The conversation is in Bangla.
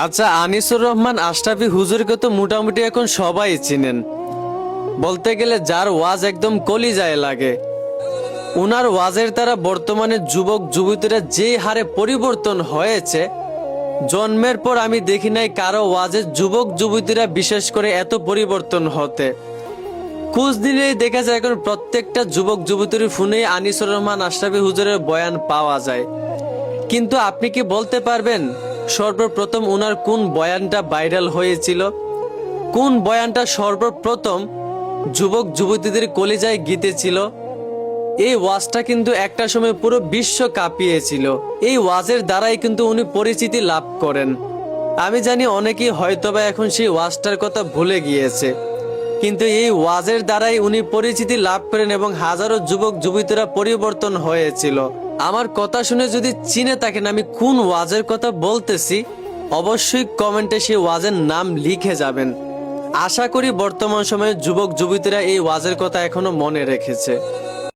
আচ্ছা, আনিসুর রহমান আশরাফি হুজুরকে তো মোটামুটি এখন সবাই চিনেন। বলতে গেলে যার ওয়াজ একদম কলিজায় লাগে। উনার ওয়াজের দ্বারা বর্তমানে যুবক যুবতীরা যে হারে পরিবর্তন হয়েছে, জন্মের পর আমি দেখি নাই কারো ওয়াজে যুবক যুবতীরা বিশেষ করে এত পরিবর্তন হতে। খোঁজ দিলেই দেখা যায় এখন প্রত্যেকটা যুবক যুবতীর ফোনেই আনিসুর রহমান আশরাফি হুজুরের বয়ান পাওয়া যায়। কিন্তু আপনি কি বলতে পারবেন সর্বপ্রথম উনার কোন বয়ানটা ভাইরাল হয়েছিল? কোন বয়ানটা সর্বপ্রথম যুবক যুবতীদের কলিজায় গীতেছিল? এই ওয়াজটা কিন্তু একটা সময় পুরো বিশ্ব কাঁপিয়েছিল। এই ওয়াজের দ্বারাই কিন্তু উনি পরিচিতি লাভ করেন। আমি জানি অনেকেই হয়তোবা এখন সেই ওয়াজটার কথা ভুলে গিয়েছে, কিন্তু এই ওয়াজের দ্বারাই উনি পরিচিতি লাভ করেন এবং হাজারো যুবক যুবতীরা পরিবর্তন হয়েছিল। আমার কথা শুনে যদি চিনে থাকেন আমি কোন ওয়াজের কথা বলতেছি, অবশ্যই কমেন্টে সেই ওয়াজের নাম লিখে যাবেন। আশা করি বর্তমান সময়ে যুবক যুবতীরা এই ওয়াজের কথা এখনো মনে রেখেছে।